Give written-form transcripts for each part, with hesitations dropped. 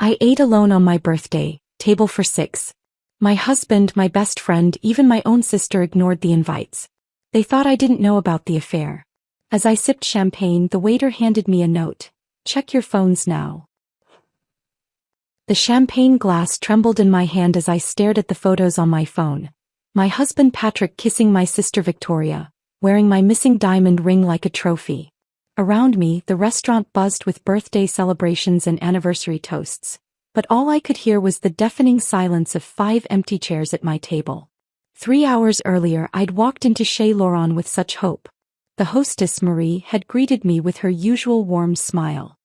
I ate alone on my birthday, table for 6. My husband, my best friend, even my own sister ignored the invites. They thought I didn't know about the affair. As I sipped champagne, the waiter handed me a note. Check your phones now. The champagne glass trembled in my hand as I stared at the photos on my phone. My husband Patrick kissing my sister Victoria, wearing my missing diamond ring like a trophy. Around me, the restaurant buzzed with birthday celebrations and anniversary toasts. But all I could hear was the deafening silence of 5 empty chairs at my table. 3 hours earlier, I'd walked into Chez Laurent with such hope. The hostess, Marie, had greeted me with her usual warm smile.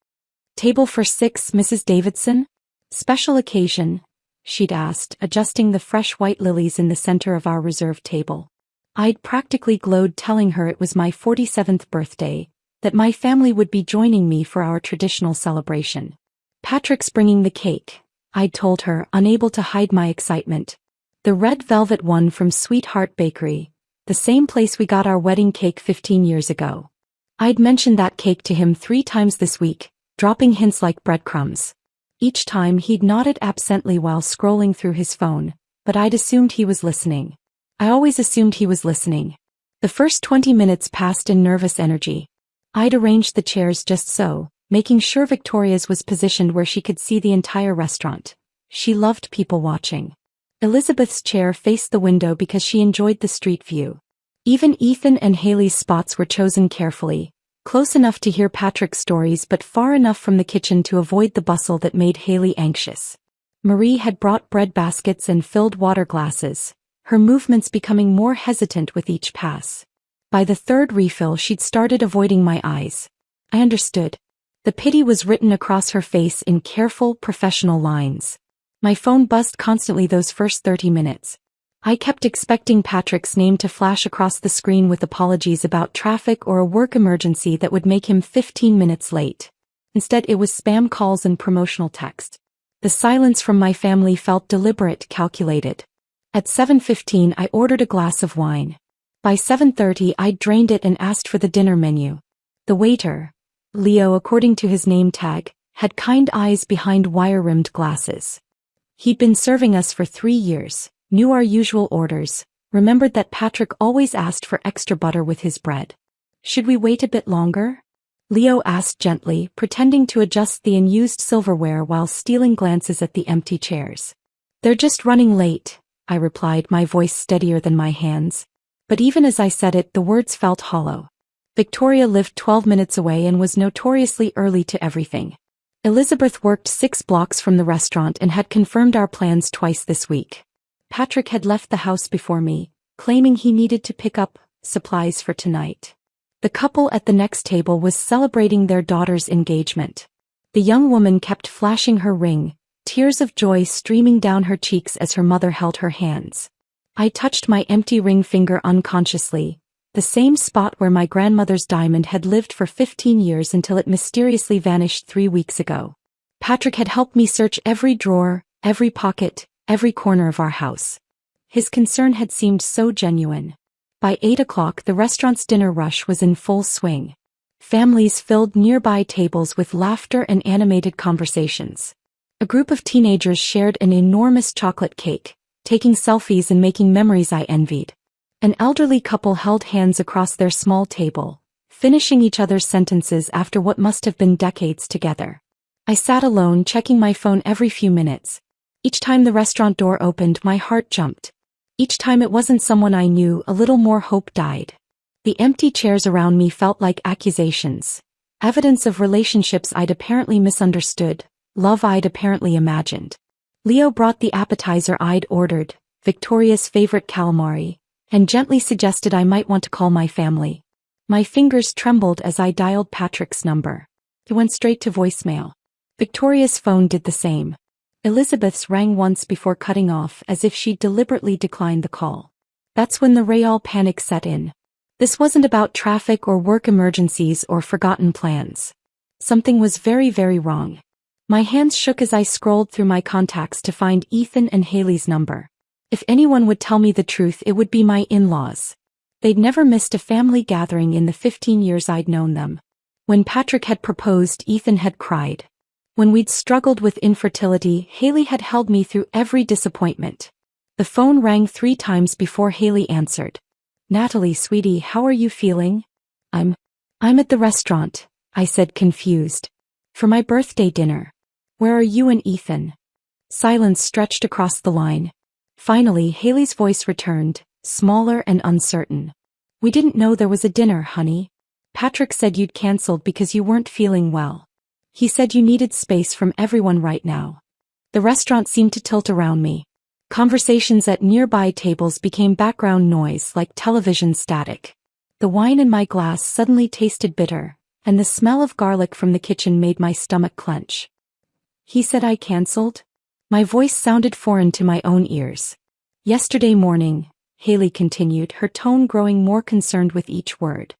Table for 6, Mrs. Davidson? Special occasion? She'd asked, adjusting the fresh white lilies in the center of our reserved table. I'd practically glowed telling her it was my 47th birthday, that my family would be joining me for our traditional celebration. Patrick's bringing the cake, I'd told her, unable to hide my excitement. The red velvet one from Sweetheart Bakery, the same place we got our wedding cake 15 years ago. I'd mentioned that cake to him 3 times this week, dropping hints like breadcrumbs. Each time he'd nodded absently while scrolling through his phone, but I'd assumed he was listening. I always assumed he was listening. The first 20 minutes passed in nervous energy. I'd arranged the chairs just so, making sure Victoria's was positioned where she could see the entire restaurant. She loved people watching. Elizabeth's chair faced the window because she enjoyed the street view. Even Ethan and Haley's spots were chosen carefully, close enough to hear Patrick's stories but far enough from the kitchen to avoid the bustle that made Haley anxious. Marie had brought bread baskets and filled water glasses, her movements becoming more hesitant with each pass. By the 3rd refill she'd started avoiding my eyes. I understood. The pity was written across her face in careful, professional lines. My phone buzzed constantly those first 30 minutes. I kept expecting Patrick's name to flash across the screen with apologies about traffic or a work emergency that would make him 15 minutes late. Instead, it was spam calls and promotional text. The silence from my family felt deliberate, calculated. At 7:15 I ordered a glass of wine. By 7:30 I'd drained it and asked for the dinner menu. The waiter, Leo according to his name tag, had kind eyes behind wire-rimmed glasses. He'd been serving us for 3 years, knew our usual orders, remembered that Patrick always asked for extra butter with his bread. Should we wait a bit longer? Leo asked gently, pretending to adjust the unused silverware while stealing glances at the empty chairs. They're just running late, I replied, my voice steadier than my hands. But even as I said it, the words felt hollow. Victoria lived 12 minutes away and was notoriously early to everything. Elizabeth worked 6 blocks from the restaurant and had confirmed our plans twice this week. Patrick had left the house before me, claiming he needed to pick up supplies for tonight. The couple at the next table was celebrating their daughter's engagement. The young woman kept flashing her ring, tears of joy streaming down her cheeks as her mother held her hands. I touched my empty ring finger unconsciously, the same spot where my grandmother's diamond had lived for 15 years until it mysteriously vanished 3 weeks ago. Patrick had helped me search every drawer, every pocket, every corner of our house. His concern had seemed so genuine. By 8 o'clock the restaurant's dinner rush was in full swing. Families filled nearby tables with laughter and animated conversations. A group of teenagers shared an enormous chocolate cake, taking selfies and making memories I envied. An elderly couple held hands across their small table, finishing each other's sentences after what must have been decades together. I sat alone, checking my phone every few minutes. Each time the restaurant door opened, my heart jumped. Each time it wasn't someone I knew, a little more hope died. The empty chairs around me felt like accusations, evidence of relationships I'd apparently misunderstood, love I'd apparently imagined. Leo brought the appetizer I'd ordered, Victoria's favorite calamari, and gently suggested I might want to call my family. My fingers trembled as I dialed Patrick's number. It went straight to voicemail. Victoria's phone did the same. Elizabeth's rang once before cutting off as if she'd deliberately declined the call. That's when the real panic set in. This wasn't about traffic or work emergencies or forgotten plans. Something was very, very wrong. My hands shook as I scrolled through my contacts to find Ethan and Haley's number. If anyone would tell me the truth, it would be my in-laws. They'd never missed a family gathering in the 15 years I'd known them. When Patrick had proposed, Ethan had cried. When we'd struggled with infertility, Haley had held me through every disappointment. The phone rang 3 times before Haley answered. "Natalie, sweetie, how are you feeling?" I'm at the restaurant," I said, confused. "For my birthday dinner. Where are you and Ethan?" Silence stretched across the line. Finally, Haley's voice returned, smaller and uncertain. "We didn't know there was a dinner, honey. Patrick said you'd canceled because you weren't feeling well. He said you needed space from everyone right now." The restaurant seemed to tilt around me. Conversations at nearby tables became background noise like television static. The wine in my glass suddenly tasted bitter, and the smell of garlic from the kitchen made my stomach clench. "He said I canceled?" My voice sounded foreign to my own ears. "Yesterday morning," Haley continued, her tone growing more concerned with each word.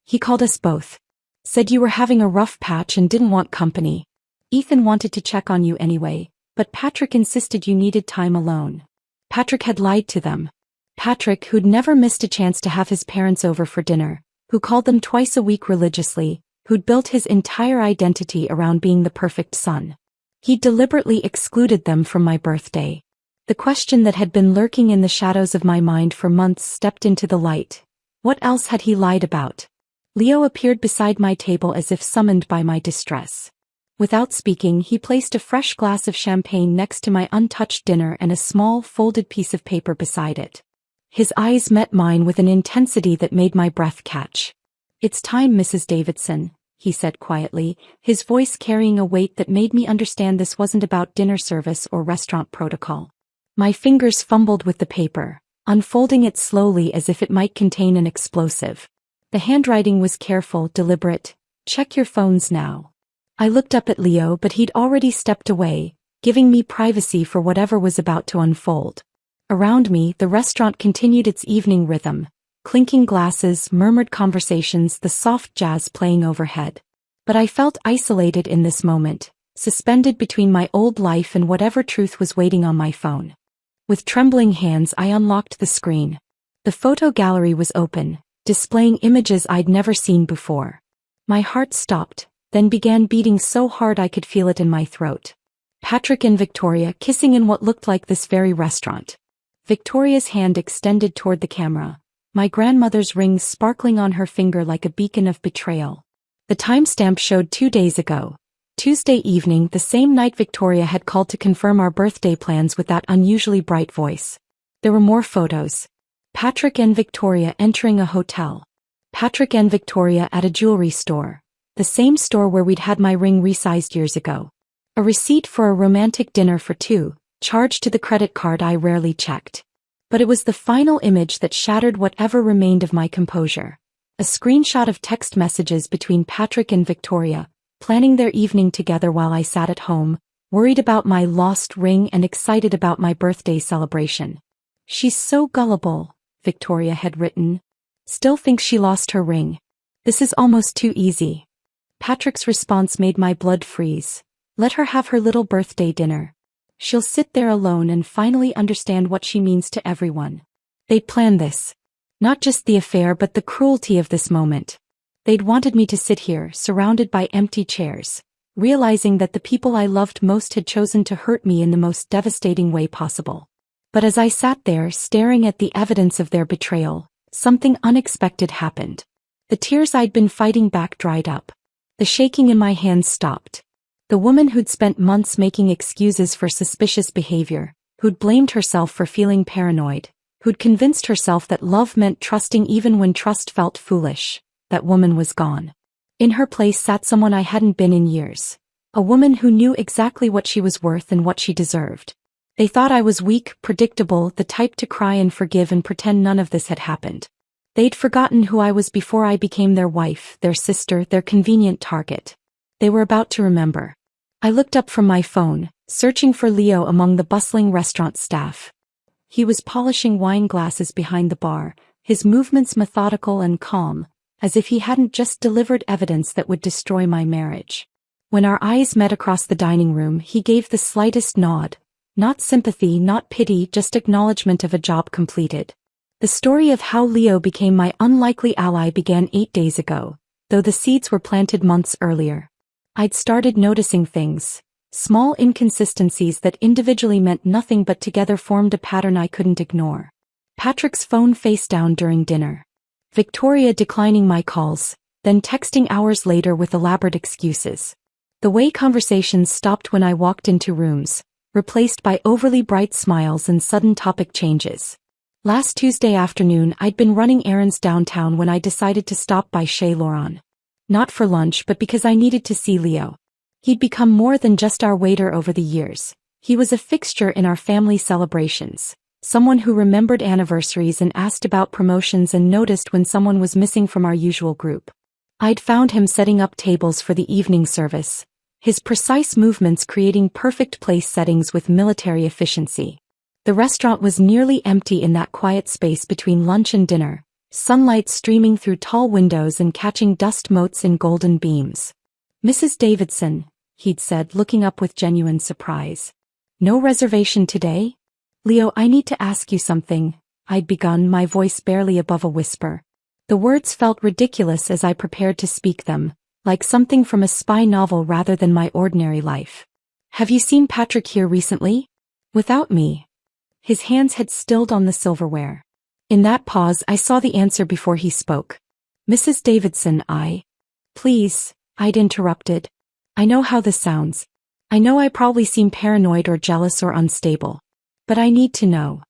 "He called us both. Said you were having a rough patch and didn't want company. Ethan wanted to check on you anyway, but Patrick insisted you needed time alone." Patrick had lied to them. Patrick, who'd never missed a chance to have his parents over for dinner, who called them twice a week religiously, who'd built his entire identity around being the perfect son. He deliberately excluded them from my birthday. The question that had been lurking in the shadows of my mind for months stepped into the light. What else had he lied about? Leo appeared beside my table as if summoned by my distress. Without speaking, he placed a fresh glass of champagne next to my untouched dinner and a small, folded piece of paper beside it. His eyes met mine with an intensity that made my breath catch. "It's time, Mrs. Davidson," he said quietly, his voice carrying a weight that made me understand this wasn't about dinner service or restaurant protocol. My fingers fumbled with the paper, unfolding it slowly as if it might contain an explosive. The handwriting was careful, deliberate. "Check your phones now." I looked up at Leo, but he'd already stepped away, giving me privacy for whatever was about to unfold. Around me, the restaurant continued its evening rhythm. Clinking glasses, murmured conversations, the soft jazz playing overhead. But I felt isolated in this moment, suspended between my old life and whatever truth was waiting on my phone. With trembling hands, I unlocked the screen. The photo gallery was open, displaying images I'd never seen before. My heart stopped, then began beating so hard I could feel it in my throat. Patrick and Victoria kissing in what looked like this very restaurant. Victoria's hand extended toward the camera. My grandmother's ring sparkling on her finger like a beacon of betrayal. The timestamp showed 2 days ago. Tuesday evening, the same night Victoria had called to confirm our birthday plans with that unusually bright voice. There were more photos. Patrick and Victoria entering a hotel. Patrick and Victoria at a jewelry store. The same store where we'd had my ring resized years ago. A receipt for a romantic dinner for 2, charged to the credit card I rarely checked. But it was the final image that shattered whatever remained of my composure. A screenshot of text messages between Patrick and Victoria, planning their evening together while I sat at home, worried about my lost ring and excited about my birthday celebration. "She's so gullible," Victoria had written. "Still thinks she lost her ring. This is almost too easy." Patrick's response made my blood freeze. "Let her have her little birthday dinner. She'll sit there alone and finally understand what she means to everyone." They'd planned this. Not just the affair but the cruelty of this moment. They'd wanted me to sit here, surrounded by empty chairs, realizing that the people I loved most had chosen to hurt me in the most devastating way possible. But as I sat there, staring at the evidence of their betrayal, something unexpected happened. The tears I'd been fighting back dried up. The shaking in my hands stopped. The woman who'd spent months making excuses for suspicious behavior, who'd blamed herself for feeling paranoid, who'd convinced herself that love meant trusting even when trust felt foolish, that woman was gone. In her place sat someone I hadn't been in years. A woman who knew exactly what she was worth and what she deserved. They thought I was weak, predictable, the type to cry and forgive and pretend none of this had happened. They'd forgotten who I was before I became their wife, their sister, their convenient target. They were about to remember. I looked up from my phone, searching for Leo among the bustling restaurant staff. He was polishing wine glasses behind the bar, his movements methodical and calm, as if he hadn't just delivered evidence that would destroy my marriage. When our eyes met across the dining room, he gave the slightest nod. Not sympathy, not pity, just acknowledgement of a job completed. The story of how Leo became my unlikely ally began 8 days ago, though the seeds were planted months earlier. I'd started noticing things, Small inconsistencies that individually meant nothing but together formed a pattern I couldn't ignore. Patrick's phone face down during dinner. Victoria declining my calls, then texting hours later with elaborate excuses. The way conversations stopped when I walked into rooms, replaced by overly bright smiles and sudden topic changes. Last Tuesday afternoon I'd been running errands downtown when I decided to stop by Chez Laurent. Not for lunch but because I needed to see Leo. He'd become more than just our waiter over the years. He was a fixture in our family celebrations. Someone who remembered anniversaries and asked about promotions and noticed when someone was missing from our usual group. I'd found him setting up tables for the evening service, his precise movements creating perfect place settings with military efficiency. The restaurant was nearly empty in that quiet space between lunch and dinner, sunlight streaming through tall windows and catching dust motes in golden beams. "Mrs. Davidson," he'd said, looking up with genuine surprise. "No reservation today?" "Leo, I need to ask you something," I'd begun, my voice barely above a whisper. The words felt ridiculous as I prepared to speak them, like something from a spy novel rather than my ordinary life. "Have you seen Patrick here recently?" "Without me." His hands had stilled on the silverware. In that pause I saw the answer before he spoke. "Mrs. Davidson, Please," I'd interrupted. "I know how this sounds. I know I probably seem paranoid or jealous or unstable. But I need to know."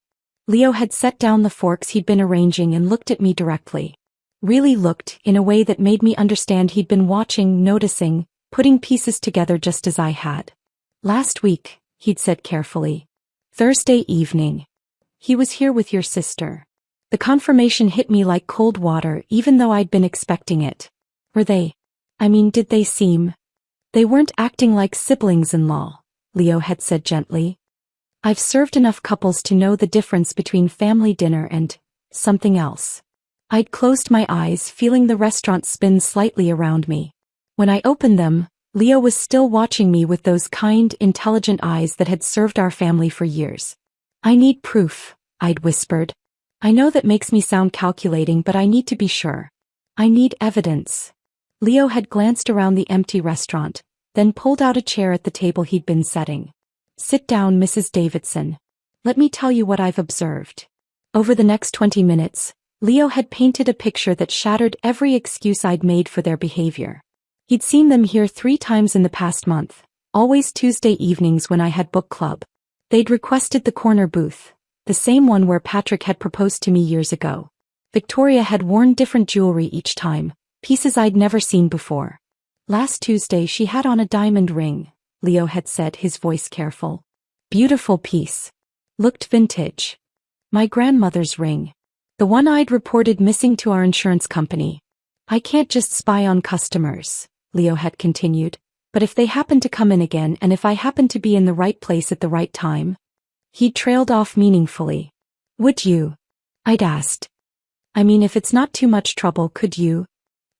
Leo had set down the forks he'd been arranging and looked at me directly. Really looked, in a way that made me understand he'd been watching, noticing, putting pieces together just as I had. "Last week," he'd said carefully. "Thursday evening. He was here with your sister." The confirmation hit me like cold water even though I'd been expecting it. Did they seem? "They weren't acting like siblings-in-law," Leo had said gently. "I've served enough couples to know the difference between family dinner and something else." I'd closed my eyes, feeling the restaurant spin slightly around me. When I opened them, Leo was still watching me with those kind, intelligent eyes that had served our family for years. "I need proof," I'd whispered. "I know that makes me sound calculating, but I need to be sure. I need evidence." Leo had glanced around the empty restaurant, then pulled out a chair at the table he'd been setting. "Sit down, Mrs. Davidson. Let me tell you what I've observed." Over the next 20 minutes, Leo had painted a picture that shattered every excuse I'd made for their behavior. He'd seen them here 3 times in the past month, always Tuesday evenings when I had book club. They'd requested the corner booth, the same one where Patrick had proposed to me years ago. Victoria had worn different jewelry each time, pieces I'd never seen before. "Last Tuesday she had on a diamond ring," Leo had said, his voice careful. "Beautiful piece. Looked vintage. My grandmother's ring. The one I'd reported missing to our insurance company. I can't just spy on customers," Leo had continued, "but if they happen to come in again and if I happen to be in the right place at the right time." He trailed off meaningfully. "Would you?" I'd asked. If it's not too much trouble, could you?"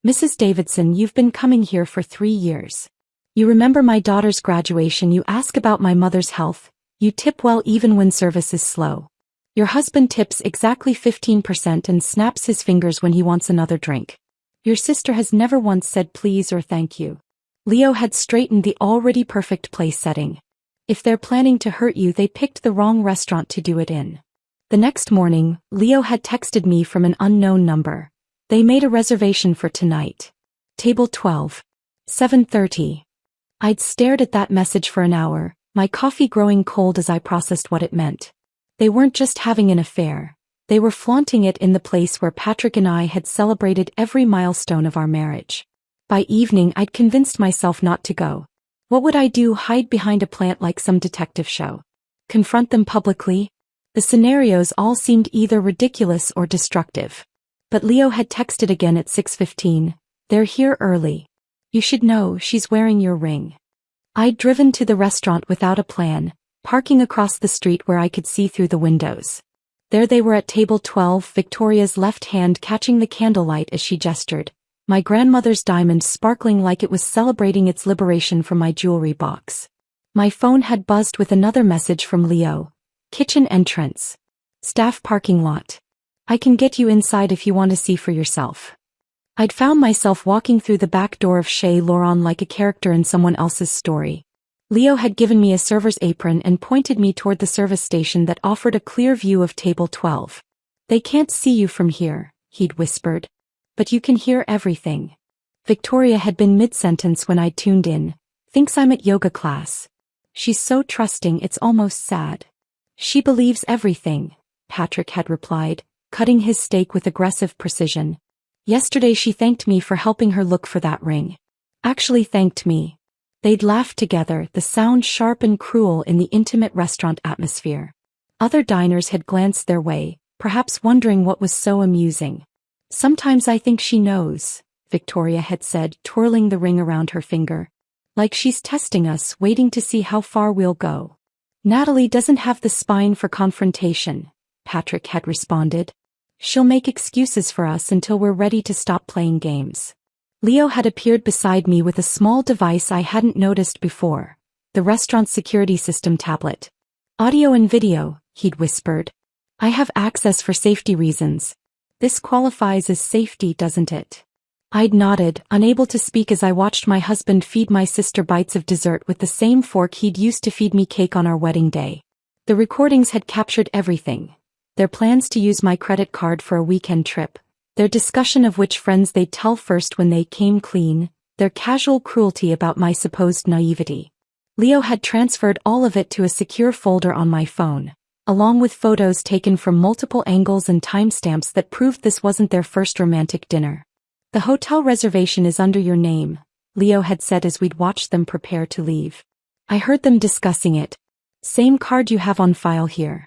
"Mrs. Davidson, you've been coming here for 3 years. You remember my daughter's graduation, you ask about my mother's health, you tip well even when service is slow. Your husband tips exactly 15% and snaps his fingers when he wants another drink. Your sister has never once said please or thank you." Leo had straightened the already perfect place setting. "If they're planning to hurt you, they picked the wrong restaurant to do it in." The next morning, Leo had texted me from an unknown number. "They made a reservation for tonight. Table 12. 7:30. I'd stared at that message for an hour, my coffee growing cold as I processed what it meant. They weren't just having an affair. They were flaunting it in the place where Patrick and I had celebrated every milestone of our marriage. By evening I'd convinced myself not to go. What would I do, hide behind a plant like some detective show? Confront them publicly? The scenarios all seemed either ridiculous or destructive. But Leo had texted again at 6:15. "They're here early. You should know, she's wearing your ring." I'd driven to the restaurant without a plan, parking across the street where I could see through the windows. There they were at table 12, Victoria's left hand catching the candlelight as she gestured, my grandmother's diamond sparkling like it was celebrating its liberation from my jewelry box. My phone had buzzed with another message from Leo. "Kitchen entrance. Staff parking lot. I can get you inside if you want to see for yourself." I'd found myself walking through the back door of Chez Laurent like a character in someone else's story. Leo had given me a server's apron and pointed me toward the service station that offered a clear view of table 12. "They can't see you from here," he'd whispered. "But you can hear everything." Victoria had been mid-sentence when I tuned in. "Thinks I'm at yoga class. She's so trusting it's almost sad." "She believes everything," Patrick had replied, cutting his steak with aggressive precision. "Yesterday she thanked me for helping her look for that ring. Actually thanked me." They'd laughed together, the sound sharp and cruel in the intimate restaurant atmosphere. Other diners had glanced their way, perhaps wondering what was so amusing. "Sometimes I think she knows," Victoria had said, twirling the ring around her finger. "Like she's testing us, waiting to see how far we'll go." "Natalie doesn't have the spine for confrontation," Patrick had responded. "She'll make excuses for us until we're ready to stop playing games." Leo had appeared beside me with a small device I hadn't noticed before, the restaurant security system tablet. "Audio and video," he'd whispered. "I have access for safety reasons. This qualifies as safety, doesn't it?" I'd nodded, unable to speak as I watched my husband feed my sister bites of dessert with the same fork he'd used to feed me cake on our wedding day. The recordings had captured everything. Their plans to use my credit card for a weekend trip, their discussion of which friends they'd tell first when they came clean, their casual cruelty about my supposed naivety. Leo had transferred all of it to a secure folder on my phone, along with photos taken from multiple angles and timestamps that proved this wasn't their first romantic dinner. "The hotel reservation is under your name," Leo had said as we'd watched them prepare to leave. I heard them discussing it. "Same card you have on file here."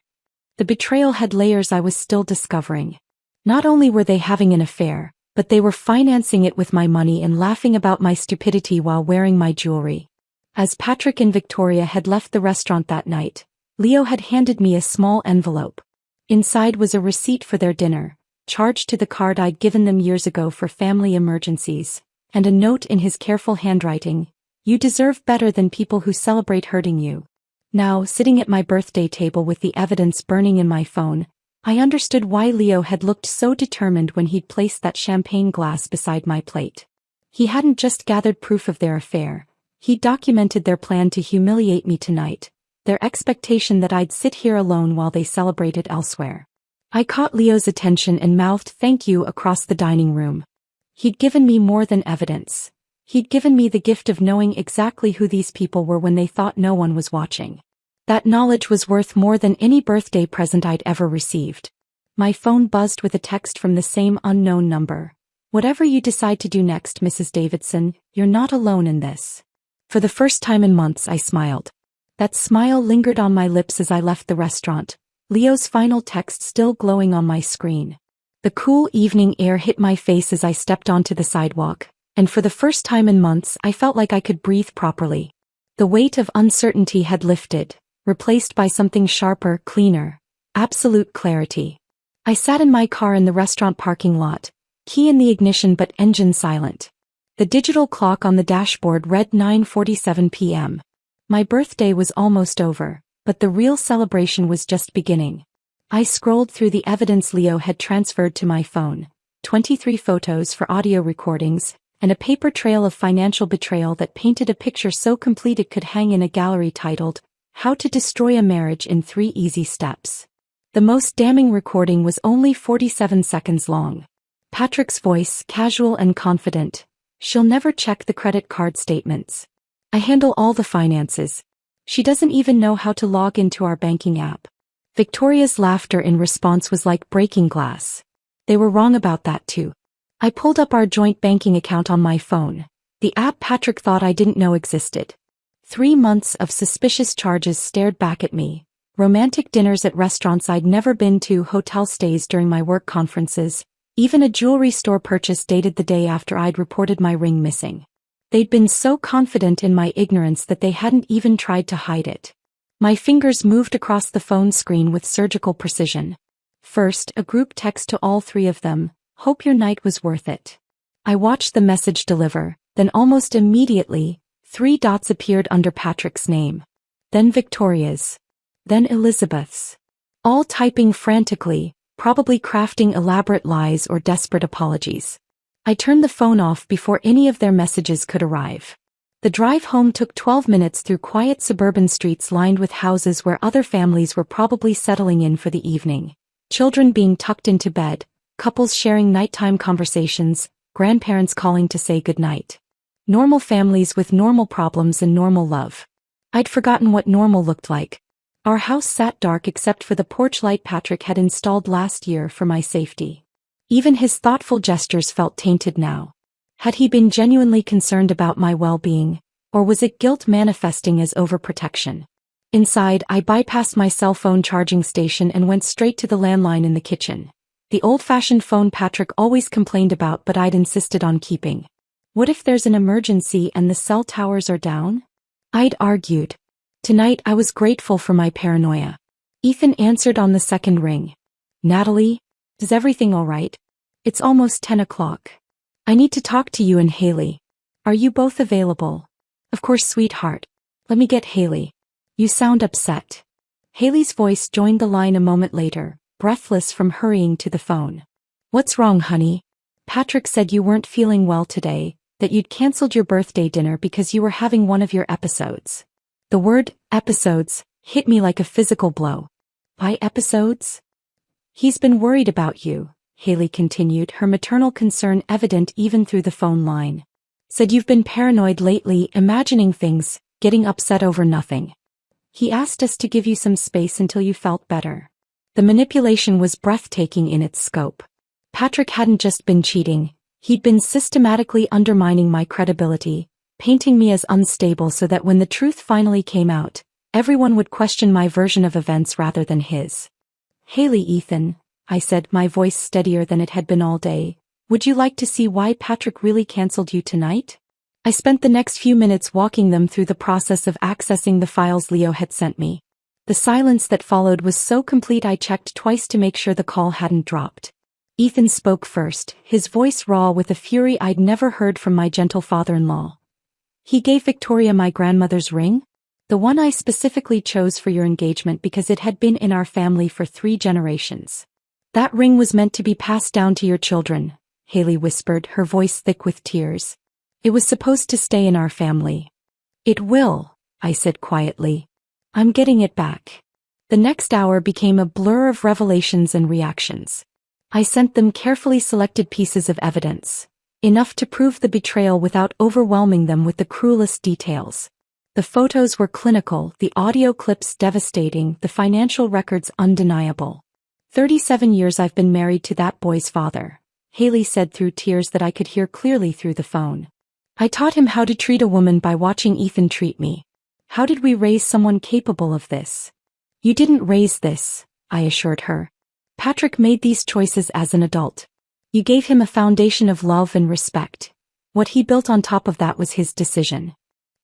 The betrayal had layers I was still discovering. Not only were they having an affair, but they were financing it with my money and laughing about my stupidity while wearing my jewelry. As Patrick and Victoria had left the restaurant that night, Leo had handed me a small envelope. Inside was a receipt for their dinner, charged to the card I'd given them years ago for family emergencies, and a note in his careful handwriting: "You deserve better than people who celebrate hurting you." Now, sitting at my birthday table with the evidence burning in my phone, I understood why Leo had looked so determined when he'd placed that champagne glass beside my plate. He hadn't just gathered proof of their affair, he'd documented their plan to humiliate me tonight, their expectation that I'd sit here alone while they celebrated elsewhere. I caught Leo's attention and mouthed "thank you" across the dining room. He'd given me more than evidence. He'd given me the gift of knowing exactly who these people were when they thought no one was watching. That knowledge was worth more than any birthday present I'd ever received. My phone buzzed with a text from the same unknown number. "Whatever you decide to do next, Mrs. Davidson, you're not alone in this." For the first time in months, I smiled. That smile lingered on my lips as I left the restaurant, Leo's final text still glowing on my screen. The cool evening air hit my face as I stepped onto the sidewalk, and for the first time in months I felt like I could breathe properly. The weight of uncertainty had lifted, replaced by something sharper, cleaner, absolute clarity. I sat in my car in the restaurant parking lot, key in the ignition but engine silent. The digital clock on the dashboard read 9:47 p.m. My birthday was almost over, but the real celebration was just beginning. I scrolled through the evidence Leo had transferred to my phone, 23 photos for audio recordings, and a paper trail of financial betrayal that painted a picture so complete it could hang in a gallery titled, "How to Destroy a Marriage in 3 Easy Steps." The most damning recording was only 47 seconds long. Patrick's voice, casual and confident. "She'll never check the credit card statements. I handle all the finances. She doesn't even know how to log into our banking app." Victoria's laughter in response was like breaking glass. They were wrong about that too. I pulled up our joint banking account on my phone, the app Patrick thought I didn't know existed. 3 months of suspicious charges stared back at me. Romantic dinners at restaurants I'd never been to, hotel stays during my work conferences, even a jewelry store purchase dated the day after I'd reported my ring missing. They'd been so confident in my ignorance that they hadn't even tried to hide it. My fingers moved across the phone screen with surgical precision. First, a group text to all 3 of them: "Hope your night was worth it." I watched the message deliver, then almost immediately, 3 dots appeared under Patrick's name. Then Victoria's. Then Elizabeth's. All typing frantically, probably crafting elaborate lies or desperate apologies. I turned the phone off before any of their messages could arrive. The drive home took 12 minutes through quiet suburban streets lined with houses where other families were probably settling in for the evening. Children being tucked into bed, couples sharing nighttime conversations, grandparents calling to say goodnight. Normal families with normal problems and normal love. I'd forgotten what normal looked like. Our house sat dark except for the porch light Patrick had installed last year for my safety. Even his thoughtful gestures felt tainted now. Had he been genuinely concerned about my well-being, or was it guilt manifesting as overprotection? Inside, I bypassed my cell phone charging station and went straight to the landline in the kitchen. The old-fashioned phone Patrick always complained about but I'd insisted on keeping. What if there's an emergency and the cell towers are down? I'd argued. Tonight I was grateful for my paranoia. Ethan answered on the second ring. Natalie? Is everything all right? It's almost 10 o'clock. I need to talk to you and Haley. Are you both available? Of course, sweetheart. Let me get Haley. You sound upset. Haley's voice joined the line a moment later, breathless from hurrying to the phone. What's wrong, honey? Patrick said you weren't feeling well today, that you'd canceled your birthday dinner because you were having one of your episodes. The word, episodes, hit me like a physical blow. Why episodes? He's been worried about you, Haley continued, her maternal concern evident even through the phone line. Said you've been paranoid lately, imagining things, getting upset over nothing. He asked us to give you some space until you felt better. The manipulation was breathtaking in its scope. Patrick hadn't just been cheating, he'd been systematically undermining my credibility, painting me as unstable so that when the truth finally came out, everyone would question my version of events rather than his. Haley, Ethan, I said, my voice steadier than it had been all day, would you like to see why Patrick really canceled you tonight? I spent the next few minutes walking them through the process of accessing the files Leo had sent me. The silence that followed was so complete I checked twice to make sure the call hadn't dropped. Ethan spoke first, his voice raw with a fury I'd never heard from my gentle father-in-law. He gave Victoria my grandmother's ring? The one I specifically chose for your engagement because it had been in our family for 3 generations. That ring was meant to be passed down to your children, Haley whispered, her voice thick with tears. It was supposed to stay in our family. It will, I said quietly. I'm getting it back. The next hour became a blur of revelations and reactions. I sent them carefully selected pieces of evidence, enough to prove the betrayal without overwhelming them with the cruelest details. The photos were clinical, the audio clips devastating, the financial records undeniable. 37 years I've been married to that boy's father, Haley said through tears that I could hear clearly through the phone. I taught him how to treat a woman by watching Ethan treat me. How did we raise someone capable of this? You didn't raise this, I assured her. Patrick made these choices as an adult. You gave him a foundation of love and respect. What he built on top of that was his decision.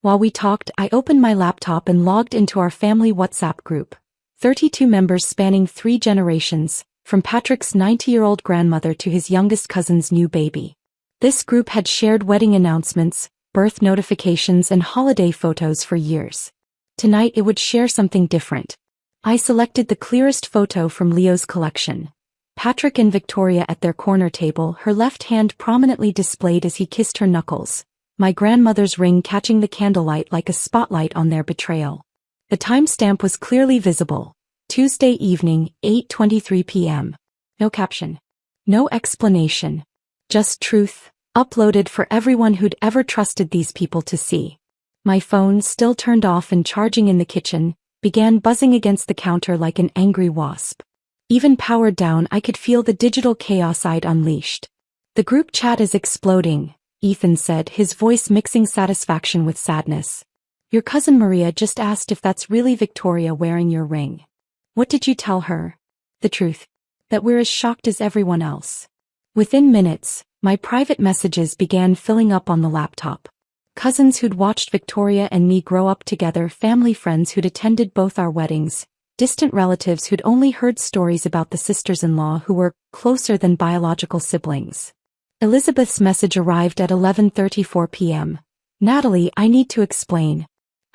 While we talked, I opened my laptop and logged into our family WhatsApp group. 32 members spanning 3 generations, from Patrick's 90-year-old grandmother to his youngest cousin's new baby. This group had shared wedding announcements, birth notifications and holiday photos for years. Tonight it would share something different. I selected the clearest photo from Leo's collection. Patrick and Victoria at their corner table, her left hand prominently displayed as he kissed her knuckles, my grandmother's ring catching the candlelight like a spotlight on their betrayal. The timestamp was clearly visible. Tuesday evening, 8:23 p.m. No caption. No explanation. Just truth, uploaded for everyone who'd ever trusted these people to see. My phone, still turned off and charging in the kitchen, began buzzing against the counter like an angry wasp. Even powered down, I could feel the digital chaos I'd unleashed. The group chat is exploding, Ethan said, his voice mixing satisfaction with sadness. Your cousin Maria just asked if that's really Victoria wearing your ring. What did you tell her? The truth. That we're as shocked as everyone else. Within minutes, my private messages began filling up on the laptop. Cousins who'd watched Victoria and me grow up together, family friends who'd attended both our weddings, distant relatives who'd only heard stories about the sisters-in-law who were closer than biological siblings. Elizabeth's message arrived at 11:34 p.m. Natalie, I need to explain.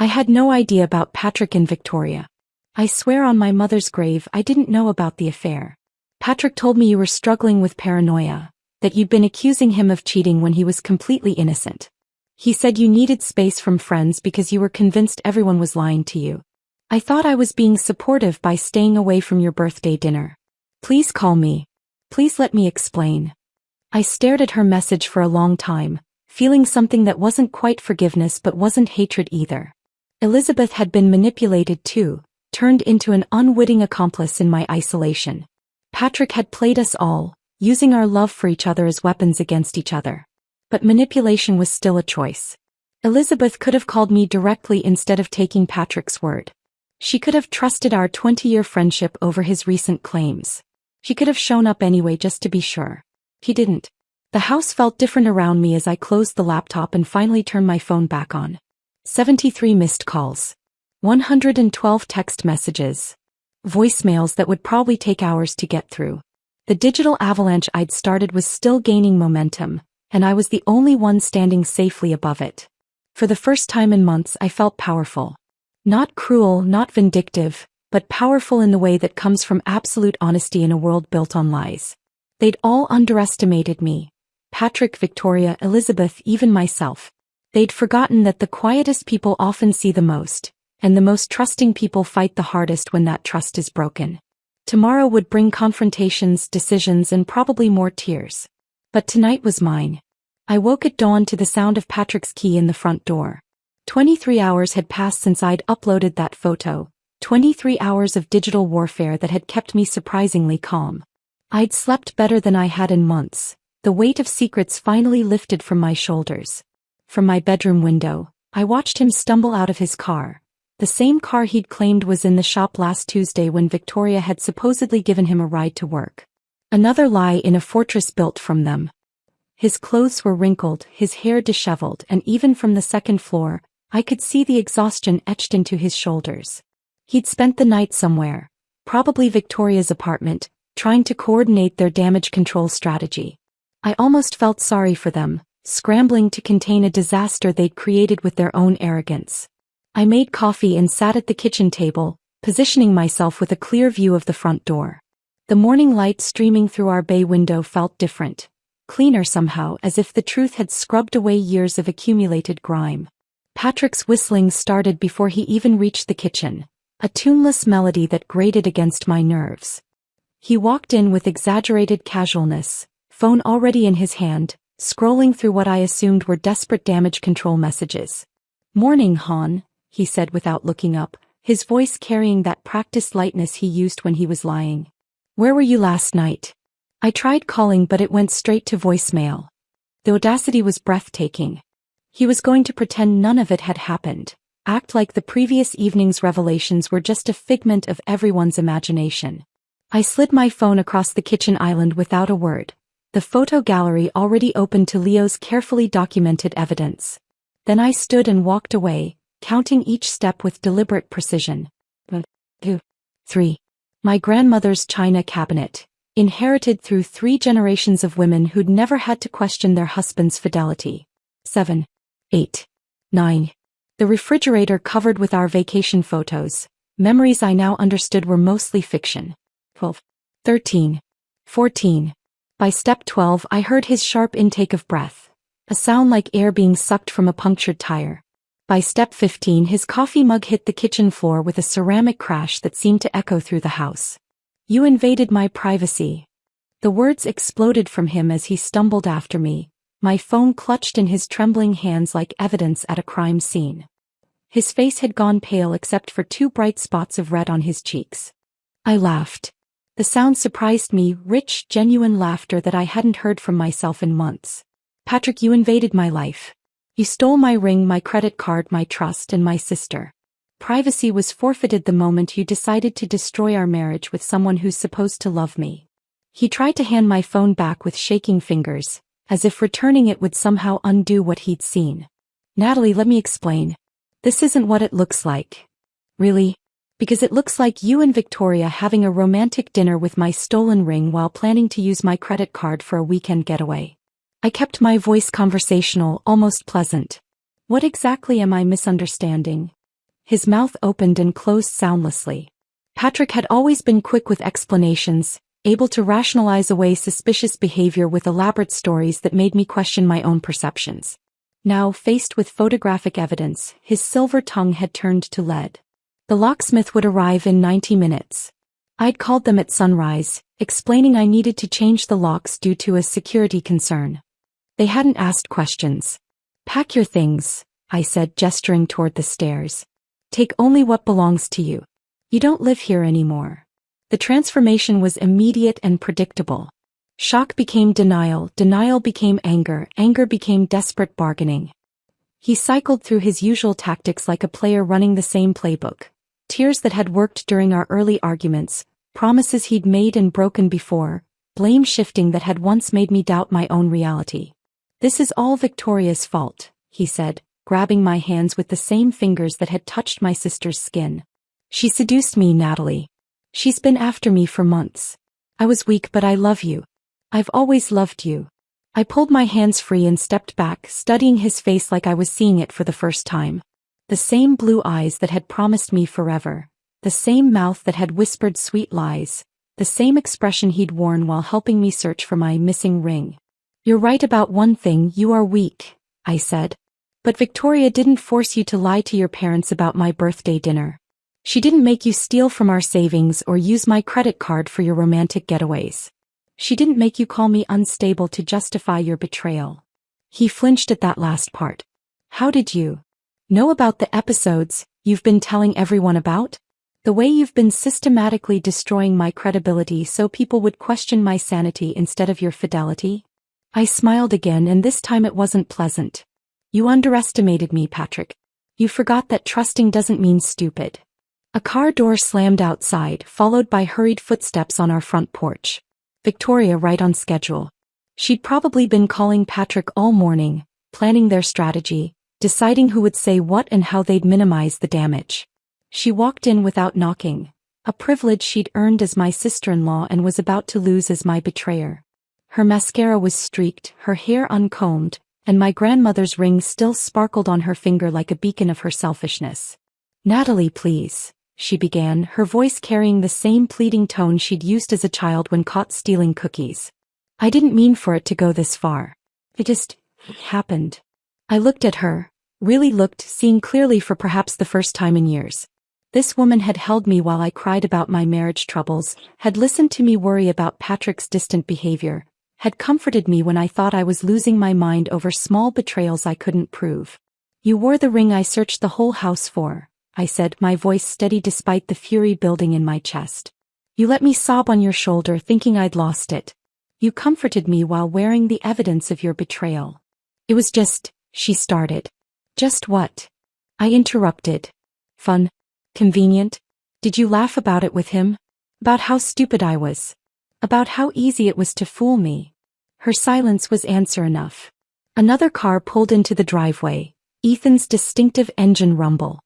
I had no idea about Patrick and Victoria. I swear on my mother's grave I didn't know about the affair. Patrick told me you were struggling with paranoia, that you'd been accusing him of cheating when he was completely innocent. He said you needed space from friends because you were convinced everyone was lying to you. I thought I was being supportive by staying away from your birthday dinner. Please call me. Please let me explain. I stared at her message for a long time, feeling something that wasn't quite forgiveness but wasn't hatred either. Elizabeth had been manipulated too, turned into an unwitting accomplice in my isolation. Patrick had played us all, using our love for each other as weapons against each other. But manipulation was still a choice. Elizabeth could have called me directly instead of taking Patrick's word. She could have trusted our 20-year friendship over his recent claims. She could have shown up anyway just to be sure. He didn't. The house felt different around me as I closed the laptop and finally turned my phone back on. 73 missed calls. 112 text messages. Voicemails that would probably take hours to get through. The digital avalanche I'd started was still gaining momentum, and I was the only one standing safely above it. For the first time in months I felt powerful. Not cruel, not vindictive, but powerful in the way that comes from absolute honesty in a world built on lies. They'd all underestimated me. Patrick, Victoria, Elizabeth, even myself. They'd forgotten that the quietest people often see the most, and the most trusting people fight the hardest when that trust is broken. Tomorrow would bring confrontations, decisions, and probably more tears. But tonight was mine. I woke at dawn to the sound of Patrick's key in the front door. 23 hours had passed since I'd uploaded that photo, 23 hours of digital warfare that had kept me surprisingly calm. I'd slept better than I had in months, the weight of secrets finally lifted from my shoulders. From my bedroom window, I watched him stumble out of his car, the same car he'd claimed was in the shop last Tuesday when Victoria had supposedly given him a ride to work. Another lie in a fortress built from them. His clothes were wrinkled, his hair disheveled, and even from the second floor, I could see the exhaustion etched into his shoulders. He'd spent the night somewhere, probably Victoria's apartment, trying to coordinate their damage control strategy. I almost felt sorry for them, scrambling to contain a disaster they'd created with their own arrogance. I made coffee and sat at the kitchen table, positioning myself with a clear view of the front door. The morning light streaming through our bay window felt different, cleaner somehow, as if the truth had scrubbed away years of accumulated grime. Patrick's whistling started before he even reached the kitchen, a tuneless melody that grated against my nerves. He walked in with exaggerated casualness, phone already in his hand, scrolling through what I assumed were desperate damage control messages. "Morning, Han," he said without looking up, his voice carrying that practiced lightness he used when he was lying. "Where were you last night?" I tried calling but it went straight to voicemail. The audacity was breathtaking. He was going to pretend none of it had happened, act like the previous evening's revelations were just a figment of everyone's imagination. I slid my phone across the kitchen island without a word, the photo gallery already open to Leo's carefully documented evidence. Then I stood and walked away, counting each step with deliberate precision. 1, 2, 3. My grandmother's china cabinet, inherited through 3 generations of women who'd never had to question their husband's fidelity. 7, 8, 9. The refrigerator covered with our vacation photos, memories I now understood were mostly fiction. 12, 13, 14. By step 12 I heard his sharp intake of breath, a sound like air being sucked from a punctured tire. By step 15 his coffee mug hit the kitchen floor with a ceramic crash that seemed to echo through the house. "You invaded my privacy." The words exploded from him as he stumbled after me, my phone clutched in his trembling hands like evidence at a crime scene. His face had gone pale except for 2 bright spots of red on his cheeks. I laughed. The sound surprised me, rich, genuine laughter that I hadn't heard from myself in months. "Patrick, you invaded my life. You stole my ring, my credit card, my trust, and my sister. Privacy was forfeited the moment you decided to destroy our marriage with someone who's supposed to love me." He tried to hand my phone back with shaking fingers, as if returning it would somehow undo what he'd seen. "Natalie, let me explain. This isn't what it looks like." "Really? Because it looks like you and Victoria having a romantic dinner with my stolen ring while planning to use my credit card for a weekend getaway." I kept my voice conversational, almost pleasant. "What exactly am I misunderstanding?" His mouth opened and closed soundlessly. Patrick had always been quick with explanations, able to rationalize away suspicious behavior with elaborate stories that made me question my own perceptions. Now, faced with photographic evidence, his silver tongue had turned to lead. The locksmith would arrive in 90 minutes. I'd called them at sunrise, explaining I needed to change the locks due to a security concern. They hadn't asked questions. "Pack your things," I said, gesturing toward the stairs. "Take only what belongs to you. You don't live here anymore." The transformation was immediate and predictable. Shock became denial, denial became anger, anger became desperate bargaining. He cycled through his usual tactics like a player running the same playbook. Tears that had worked during our early arguments, promises he'd made and broken before, blame shifting that had once made me doubt my own reality. "This is all Victoria's fault," he said, grabbing my hands with the same fingers that had touched my sister's skin. "She seduced me, Natalie. She's been after me for months. I was weak, but I love you. I've always loved you." I pulled my hands free and stepped back, studying his face like I was seeing it for the first time. The same blue eyes that had promised me forever. The same mouth that had whispered sweet lies. The same expression he'd worn while helping me search for my missing ring. "You're right about one thing, you are weak," I said. "But Victoria didn't force you to lie to your parents about my birthday dinner. She didn't make you steal from our savings or use my credit card for your romantic getaways. She didn't make you call me unstable to justify your betrayal." He flinched at that last part. "How did you know about the episodes you've been telling everyone about? The way you've been systematically destroying my credibility so people would question my sanity instead of your fidelity?" I smiled again, and this time it wasn't pleasant. "You underestimated me, Patrick. You forgot that trusting doesn't mean stupid." A car door slammed outside, followed by hurried footsteps on our front porch. Victoria right on schedule. She'd probably been calling Patrick all morning, planning their strategy, deciding who would say what and how they'd minimize the damage. She walked in without knocking, a privilege she'd earned as my sister-in-law and was about to lose as my betrayer. Her mascara was streaked, her hair uncombed, and my grandmother's ring still sparkled on her finger like a beacon of her selfishness. "Natalie, please," she began, her voice carrying the same pleading tone she'd used as a child when caught stealing cookies. "I didn't mean for it to go this far. It just happened." I looked at her, really looked, seeing clearly for perhaps the first time in years. This woman had held me while I cried about my marriage troubles, had listened to me worry about Patrick's distant behavior, had comforted me when I thought I was losing my mind over small betrayals I couldn't prove. "You wore the ring I searched the whole house for," I said, my voice steady despite the fury building in my chest. "You let me sob on your shoulder thinking I'd lost it. You comforted me while wearing the evidence of your betrayal." "It was just," she started. "Just what?" I interrupted. "Fun? Convenient? Did you laugh about it with him? About how stupid I was? About how easy it was to fool me?" Her silence was answer enough. Another car pulled into the driveway, Ethan's distinctive engine rumble.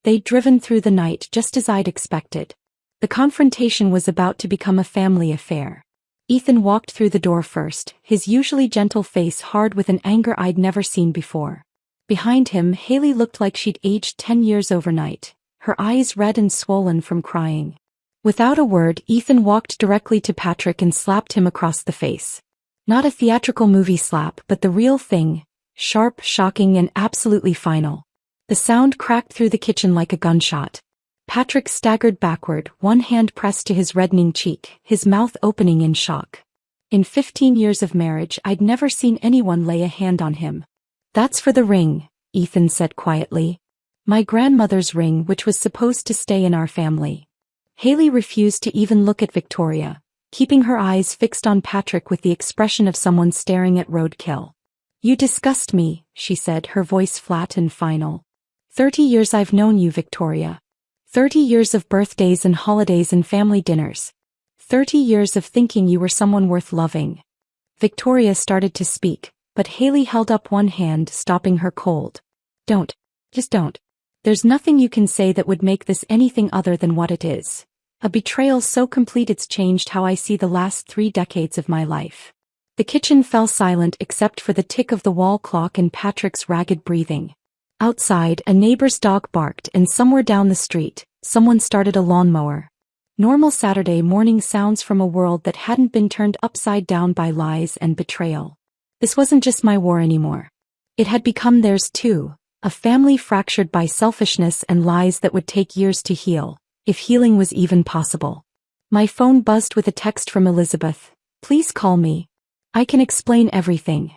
They'd driven through the night just as I'd expected. The confrontation was about to become a family affair. Ethan walked through the door first, his usually gentle face hard with an anger I'd never seen before. Behind him, Haley looked like she'd aged 10 years overnight, her eyes red and swollen from crying. Without a word, Ethan walked directly to Patrick and slapped him across the face. Not a theatrical movie slap, but the real thing, sharp, shocking, and absolutely final. The sound cracked through the kitchen like a gunshot. Patrick staggered backward, one hand pressed to his reddening cheek, his mouth opening in shock. In 15 years of marriage, I'd never seen anyone lay a hand on him. "That's for the ring," Ethan said quietly. "My grandmother's ring, which was supposed to stay in our family." Haley refused to even look at Victoria, keeping her eyes fixed on Patrick with the expression of someone staring at roadkill. "You disgust me," she said, her voice flat and final. 30 years I've known you, Victoria. 30 years of birthdays and holidays and family dinners. 30 years of thinking you were someone worth loving." Victoria started to speak, but Haley held up one hand, stopping her cold. "Don't. Just don't. There's nothing you can say that would make this anything other than what it is. A betrayal so complete it's changed how I see the last 3 decades of my life." The kitchen fell silent except for the tick of the wall clock and Patrick's ragged breathing. Outside, a neighbor's dog barked, and somewhere down the street, someone started a lawnmower. Normal Saturday morning sounds from a world that hadn't been turned upside down by lies and betrayal. This wasn't just my war anymore. It had become theirs too, a family fractured by selfishness and lies that would take years to heal, if healing was even possible. My phone buzzed with a text from Elizabeth. "Please call me. I can explain everything."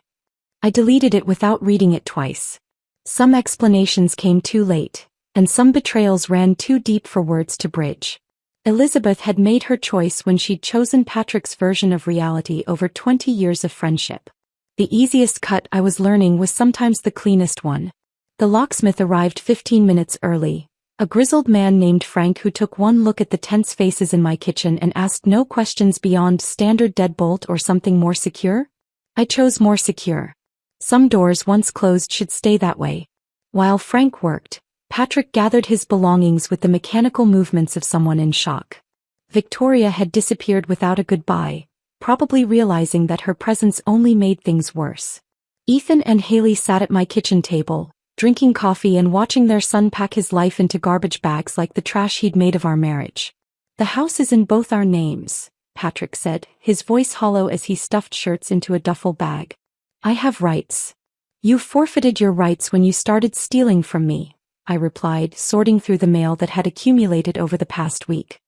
I deleted it without reading it twice. Some explanations came too late, and some betrayals ran too deep for words to bridge. Elizabeth had made her choice when she'd chosen Patrick's version of reality over 20 years of friendship. The easiest cut, I was learning, was sometimes the cleanest one. The locksmith arrived 15 minutes early, a grizzled man named Frank who took one look at the tense faces in my kitchen and asked no questions beyond standard deadbolt or something more secure. I chose more secure. Some doors once closed should stay that way. While Frank worked, Patrick gathered his belongings with the mechanical movements of someone in shock. Victoria had disappeared without a goodbye, probably realizing that her presence only made things worse. Ethan and Haley sat at my kitchen table, drinking coffee and watching their son pack his life into garbage bags like the trash he'd made of our marriage. "The house is in both our names," Patrick said, his voice hollow as he stuffed shirts into a duffel bag. "I have rights." "You forfeited your rights when you started stealing from me," I replied, sorting through the mail that had accumulated over the past week.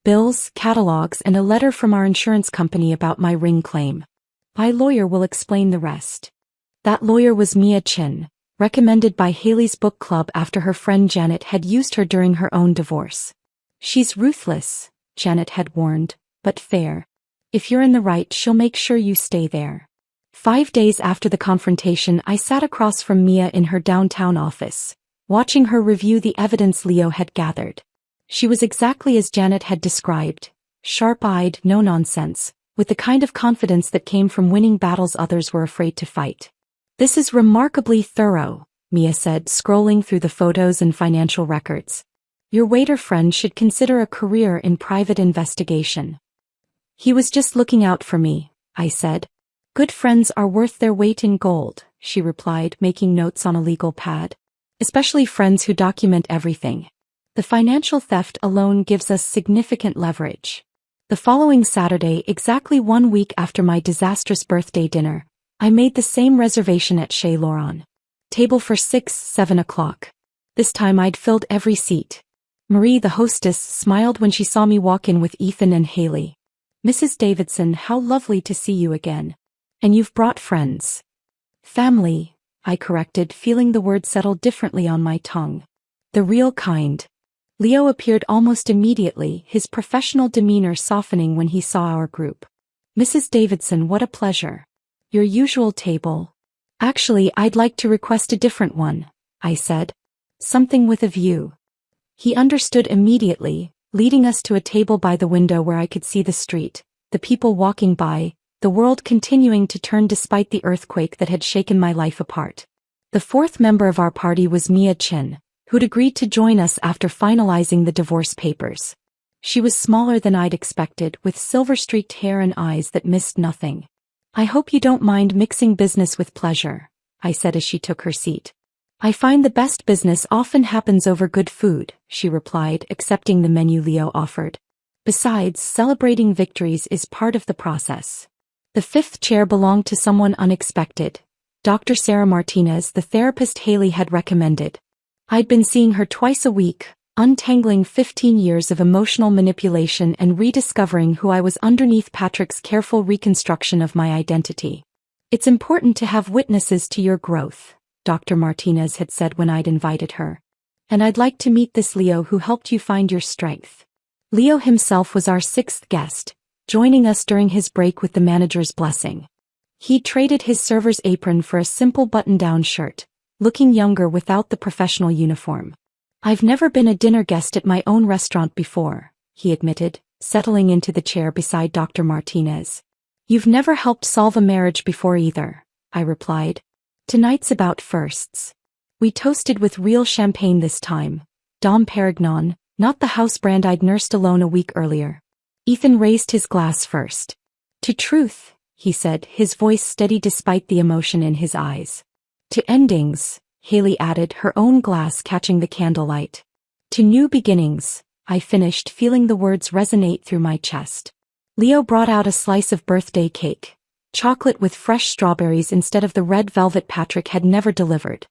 Bills, catalogs, and a letter from our insurance company about my ring claim. My lawyer will explain the rest. That lawyer was Mia Chin, recommended by Haley's book club after her friend Janet had used her during her own divorce. "She's ruthless," Janet had warned, "but fair. If you're in the right, she'll make sure you stay there." 5 days after the confrontation, I sat across from Mia in her downtown office, watching her review the evidence Leo had gathered. She was exactly as Janet had described, sharp-eyed, no-nonsense, with the kind of confidence that came from winning battles others were afraid to fight. "This is remarkably thorough," Mia said, scrolling through the photos and financial records. "Your waiter friend should consider a career in private investigation." "He was just looking out for me," I said. "Good friends are worth their weight in gold," she replied, making notes on a legal pad. "Especially friends who document everything. The financial theft alone gives us significant leverage." The following Saturday, exactly 1 week after my disastrous birthday dinner, I made the same reservation at Chez Laurent. Table for 6, 7 o'clock. This time I'd filled every seat. Marie, the hostess, smiled when she saw me walk in with Ethan and Haley. "Mrs. Davidson, how lovely to see you again. And you've brought friends." "Family," I corrected, feeling the word settle differently on my tongue. "The real kind." Leo appeared almost immediately, his professional demeanor softening when he saw our group. "Mrs. Davidson, what a pleasure. Your usual table." "Actually, I'd like to request a different one," I said. "Something with a view." He understood immediately, leading us to a table by the window where I could see the street, the people walking by, the world continuing to turn despite the earthquake that had shaken my life apart. The fourth member of our party was Mia Chin, who'd agreed to join us after finalizing the divorce papers. She was smaller than I'd expected, with silver-streaked hair and eyes that missed nothing. "I hope you don't mind mixing business with pleasure," I said as she took her seat. "I find the best business often happens over good food," she replied, accepting the menu Leo offered. "Besides, celebrating victories is part of the process." The fifth chair belonged to someone unexpected, Dr. Sarah Martinez, the therapist Haley had recommended. I'd been seeing her twice a week, untangling 15 years of emotional manipulation and rediscovering who I was underneath Patrick's careful reconstruction of my identity. "It's important to have witnesses to your growth," Dr. Martinez had said when I'd invited her. "And I'd like to meet this Leo who helped you find your strength." Leo himself was our sixth guest, joining us during his break with the manager's blessing. He traded his server's apron for a simple button-down shirt, looking younger without the professional uniform. "I've never been a dinner guest at my own restaurant before," he admitted, settling into the chair beside Dr. Martinez. "You've never helped solve a marriage before either," I replied. "Tonight's about firsts." We toasted with real champagne this time, Dom Perignon, not the house brand I'd nursed alone a week earlier. Ethan raised his glass first. "To truth," he said, his voice steady despite the emotion in his eyes. "To endings," Haley added, her own glass catching the candlelight. "To new beginnings," I finished, feeling the words resonate through my chest. Leo brought out a slice of birthday cake, Chocolate with fresh strawberries instead of the red velvet Patrick had never delivered.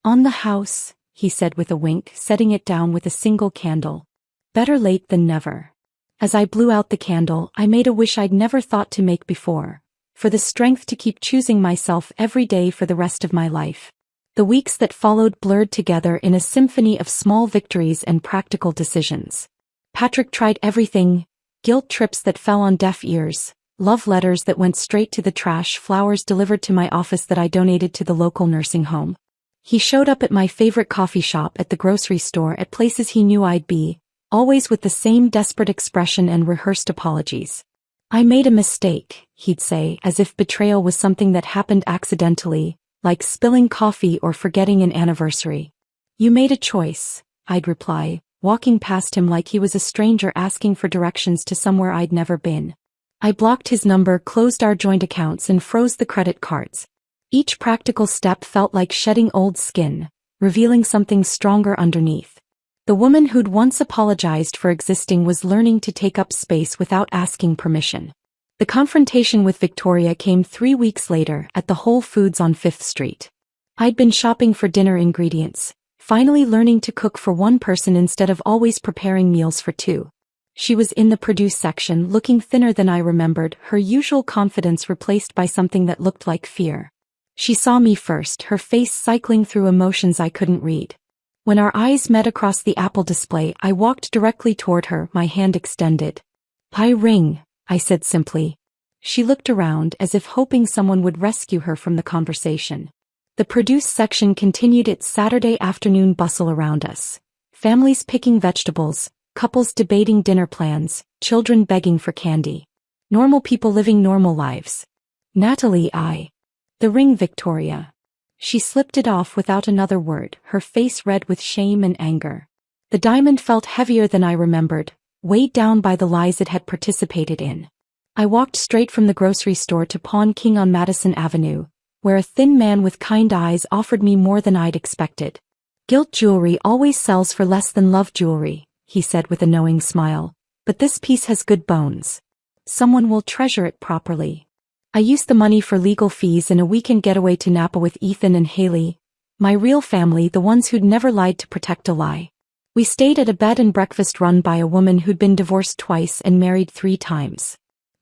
On the house, he said with a wink, setting it down with a single candle. Better late than never. As I blew out the candle, I made a wish I'd never thought to make before, for the strength to keep choosing myself every day for the rest of my life. The weeks that followed blurred together in a symphony of small victories and practical decisions. Patrick tried everything: guilt trips that fell on deaf ears, love letters that went straight to the trash, flowers delivered to my office that I donated to the local nursing home. He showed up at my favorite coffee shop, at the grocery store, at places he knew I'd be, always with the same desperate expression and rehearsed apologies. I made a mistake, he'd say, as if betrayal was something that happened accidentally, like spilling coffee or forgetting an anniversary. You made a choice, I'd reply, walking past him like he was a stranger asking for directions to somewhere I'd never been. I blocked his number, closed our joint accounts, and froze the credit cards. Each practical step felt like shedding old skin, revealing something stronger underneath. The woman who'd once apologized for existing was learning to take up space without asking permission. The confrontation with Victoria came 3 weeks later at the Whole Foods on 5th Street. I'd been shopping for dinner ingredients, finally learning to cook for one person instead of always preparing meals for two. She was in the produce section, looking thinner than I remembered, her usual confidence replaced by something that looked like fear. She saw me first, her face cycling through emotions I couldn't read. When our eyes met across the Apple display, I walked directly toward her, my hand extended. "I ring," I said simply. She looked around as if hoping someone would rescue her from the conversation. The produce section continued its Saturday afternoon bustle around us. Families picking vegetables, couples debating dinner plans, children begging for candy. Normal people living normal lives. "Natalie, The ring, Victoria." She slipped it off without another word, her face red with shame and anger. The diamond felt heavier than I remembered, weighed down by the lies it had participated in. I walked straight from the grocery store to Pawn King on Madison Avenue, where a thin man with kind eyes offered me more than I'd expected. "Gilt jewelry always sells for less than love jewelry," he said with a knowing smile, "but this piece has good bones. Someone will treasure it properly." I used the money for legal fees and a weekend getaway to Napa with Ethan and Haley, my real family, the ones who'd never lied to protect a lie. We stayed at a bed and breakfast run by a woman who'd been divorced twice and married 3 times.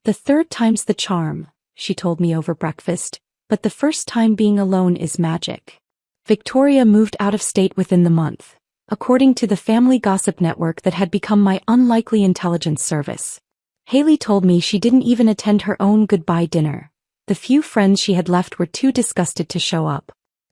"The third time's the charm," she told me over breakfast, "but the first time being alone is magic." Victoria moved out of state within the month, according to the family gossip network that had become my unlikely intelligence service. Haley told me she didn't even attend her own goodbye dinner. The few friends she had left were too disgusted to show up.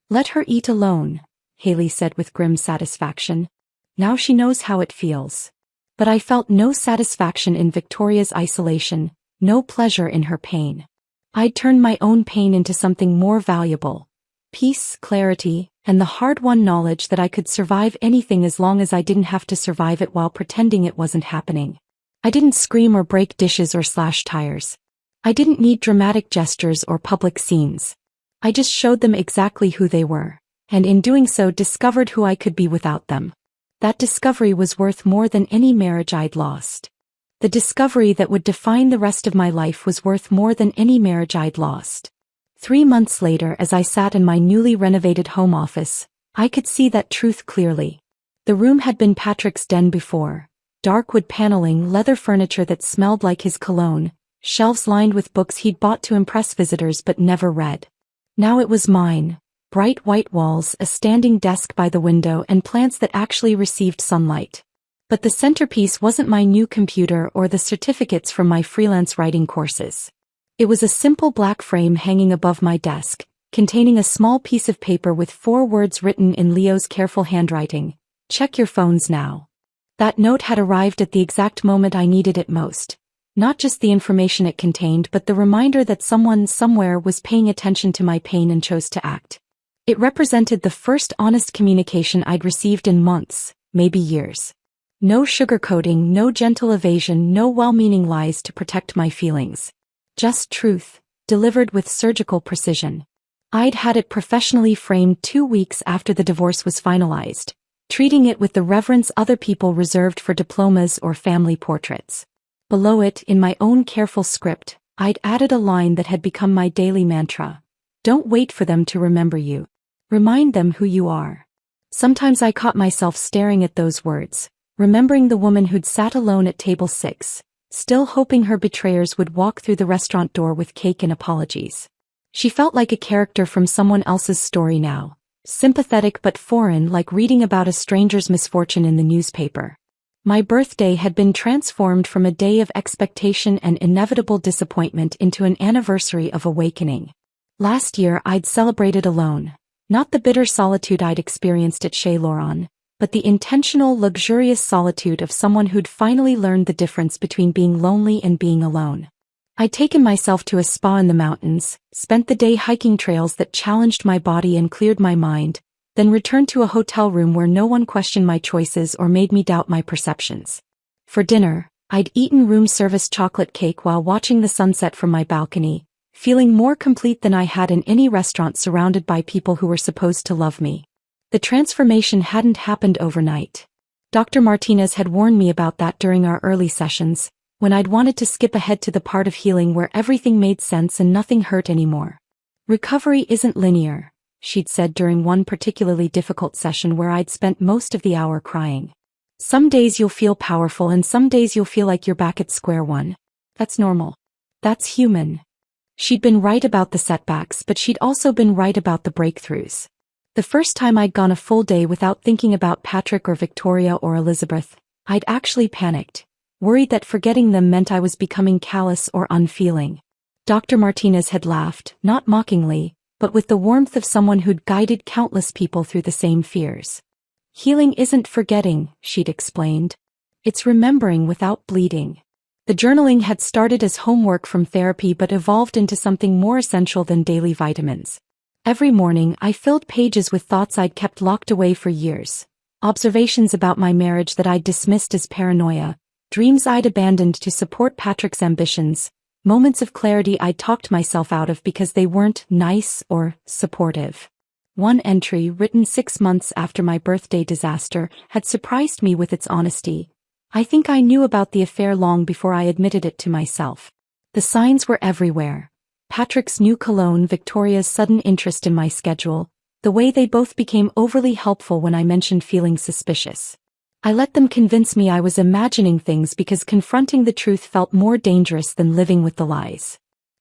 "Let her eat alone," Haley said with grim satisfaction. "Now she knows how it feels." But I felt no satisfaction in Victoria's isolation, no pleasure in her pain. I'd turned my own pain into something more valuable: peace, clarity, and the hard-won knowledge that I could survive anything as long as I didn't have to survive it while pretending it wasn't happening. I didn't scream or break dishes or slash tires. I didn't need dramatic gestures or public scenes. I just showed them exactly who they were, and in doing so discovered who I could be without them. That discovery was worth more than any marriage I'd lost. The discovery that would define the rest of my life was worth more than any marriage I'd lost. 3 months later, as I sat in my newly renovated home office, I could see that truth clearly. The room had been Patrick's den before. Dark wood paneling, leather furniture that smelled like his cologne, shelves lined with books he'd bought to impress visitors but never read. Now it was mine. Bright white walls, a standing desk by the window, and plants that actually received sunlight. But the centerpiece wasn't my new computer or the certificates from my freelance writing courses. It was a simple black frame hanging above my desk, containing a small piece of paper with 4 words written in Leo's careful handwriting: "Check your phones now." That note had arrived at the exact moment I needed it most. Not just the information it contained, but the reminder that someone somewhere was paying attention to my pain and chose to act. It represented the first honest communication I'd received in months, maybe years. No sugarcoating, no gentle evasion, no well-meaning lies to protect my feelings. Just truth, delivered with surgical precision. I'd had it professionally framed 2 weeks after the divorce was finalized, treating it with the reverence other people reserved for diplomas or family portraits. Below it, in my own careful script, I'd added a line that had become my daily mantra. Don't wait for them to remember you. Remind them who you are. Sometimes I caught myself staring at those words, remembering the woman who'd sat alone at table 6, still hoping her betrayers would walk through the restaurant door with cake and apologies. She felt like a character from someone else's story now, sympathetic but foreign, like reading about a stranger's misfortune in the newspaper. My birthday had been transformed from a day of expectation and inevitable disappointment into an anniversary of awakening. Last year I'd celebrated alone, not the bitter solitude I'd experienced at Chez Laurent, but the intentional, luxurious solitude of someone who'd finally learned the difference between being lonely and being alone. I'd taken myself to a spa in the mountains, spent the day hiking trails that challenged my body and cleared my mind, then returned to a hotel room where no one questioned my choices or made me doubt my perceptions. For dinner, I'd eaten room service chocolate cake while watching the sunset from my balcony, feeling more complete than I had in any restaurant surrounded by people who were supposed to love me. The transformation hadn't happened overnight. Dr. Martinez had warned me about that during our early sessions, when I'd wanted to skip ahead to the part of healing where everything made sense and nothing hurt anymore. Recovery isn't linear, she'd said during one particularly difficult session where I'd spent most of the hour crying. Some days you'll feel powerful and some days you'll feel like you're back at square one. That's normal. That's human. She'd been right about the setbacks, but she'd also been right about the breakthroughs. The first time I'd gone a full day without thinking about Patrick or Victoria or Elizabeth, I'd actually panicked, worried that forgetting them meant I was becoming callous or unfeeling. Dr. Martinez had laughed, not mockingly, but with the warmth of someone who'd guided countless people through the same fears. Healing isn't forgetting, she'd explained. It's remembering without bleeding. The journaling had started as homework from therapy but evolved into something more essential than daily vitamins. Every morning I filled pages with thoughts I'd kept locked away for years, observations about my marriage that I'd dismissed as paranoia, dreams I'd abandoned to support Patrick's ambitions, moments of clarity I'd talked myself out of because they weren't nice or supportive. One entry, written 6 months after my birthday disaster, had surprised me with its honesty. I think I knew about the affair long before I admitted it to myself. The signs were everywhere. Patrick's new cologne, Victoria's sudden interest in my schedule, the way they both became overly helpful when I mentioned feeling suspicious. I let them convince me I was imagining things because confronting the truth felt more dangerous than living with the lies.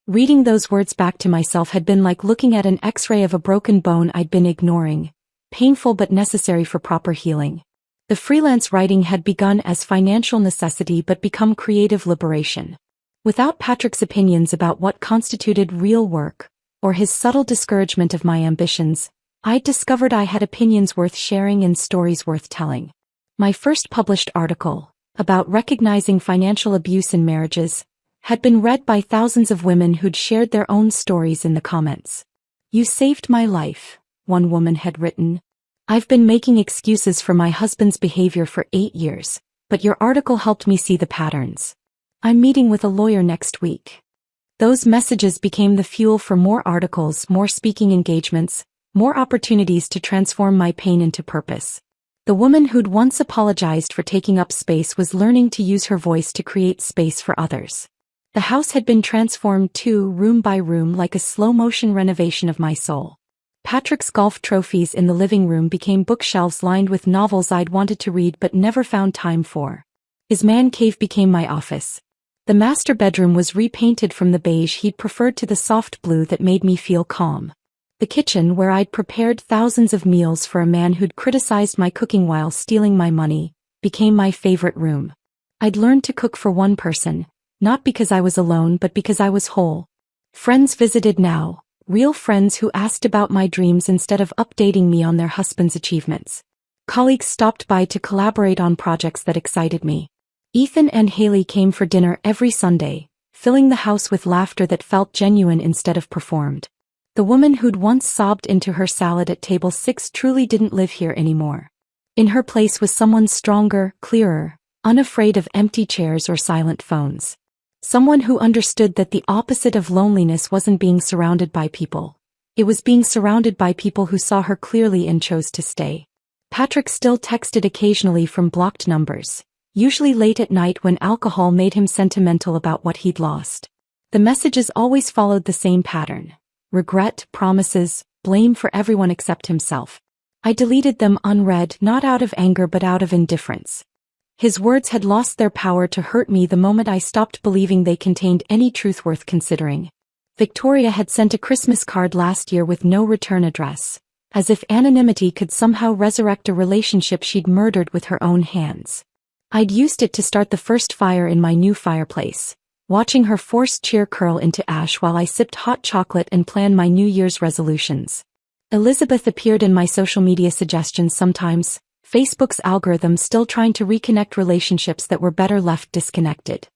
Reading those words back to myself had been like looking at an X-ray of a broken bone I'd been ignoring, painful but necessary for proper healing. The freelance writing had begun as financial necessity but become creative liberation. Without Patrick's opinions about what constituted real work, or his subtle discouragement of my ambitions, I'd discovered I had opinions worth sharing and stories worth telling. My first published article, about recognizing financial abuse in marriages, had been read by thousands of women who'd shared their own stories in the comments. "You saved my life," one woman had written. "I've been making excuses for my husband's behavior for 8 years, but your article helped me see the patterns. I'm meeting with a lawyer next week." Those messages became the fuel for more articles, more speaking engagements, more opportunities to transform my pain into purpose. The woman who'd once apologized for taking up space was learning to use her voice to create space for others. The house had been transformed too, room by room, like a slow-motion renovation of my soul. Patrick's golf trophies in the living room became bookshelves lined with novels I'd wanted to read but never found time for. His man cave became my office. The master bedroom was repainted from the beige he'd preferred to the soft blue that made me feel calm. The kitchen, where I'd prepared thousands of meals for a man who'd criticized my cooking while stealing my money, became my favorite room. I'd learned to cook for one person, not because I was alone but because I was whole. Friends visited now, real friends who asked about my dreams instead of updating me on their husbands' achievements. Colleagues stopped by to collaborate on projects that excited me. Ethan and Haley came for dinner every Sunday, filling the house with laughter that felt genuine instead of performed. The woman who'd once sobbed into her salad at table 6 truly didn't live here anymore. In her place was someone stronger, clearer, unafraid of empty chairs or silent phones. Someone who understood that the opposite of loneliness wasn't being surrounded by people. It was being surrounded by people who saw her clearly and chose to stay. Patrick still texted occasionally from blocked numbers, usually late at night when alcohol made him sentimental about what he'd lost. The messages always followed the same pattern: regret, promises, blame for everyone except himself. I deleted them unread, not out of anger but out of indifference. His words had lost their power to hurt me the moment I stopped believing they contained any truth worth considering. Victoria had sent a Christmas card last year with no return address, as if anonymity could somehow resurrect a relationship she'd murdered with her own hands. I'd used it to start the first fire in my new fireplace, watching her forced cheer curl into ash while I sipped hot chocolate and planned my New Year's resolutions. Elizabeth appeared in my social media suggestions sometimes, Facebook's algorithm still trying to reconnect relationships that were better left disconnected.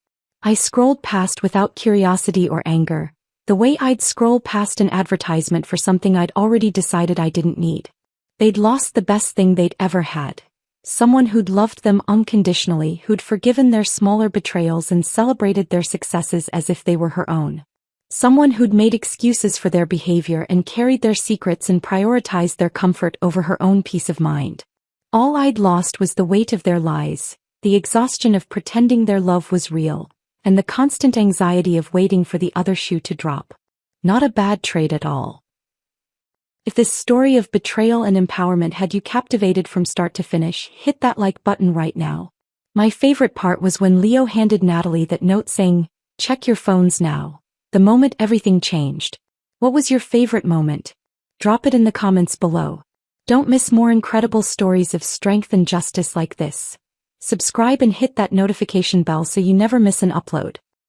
I scrolled past without curiosity or anger, the way I'd scroll past an advertisement for something I'd already decided I didn't need. They'd lost the best thing they'd ever had. Someone who'd loved them unconditionally, who'd forgiven their smaller betrayals and celebrated their successes as if they were her own. Someone who'd made excuses for their behavior and carried their secrets and prioritized their comfort over her own peace of mind. All I'd lost was the weight of their lies, the exhaustion of pretending their love was real, and the constant anxiety of waiting for the other shoe to drop. Not a bad trade at all. If this story of betrayal and empowerment had you captivated from start to finish, hit that like button right now. My favorite part was when Leo handed Natalie that note saying, "Check your phones now." The moment everything changed. What was your favorite moment? Drop it in the comments below. Don't miss more incredible stories of strength and justice like this. Subscribe and hit that notification bell so you never miss an upload.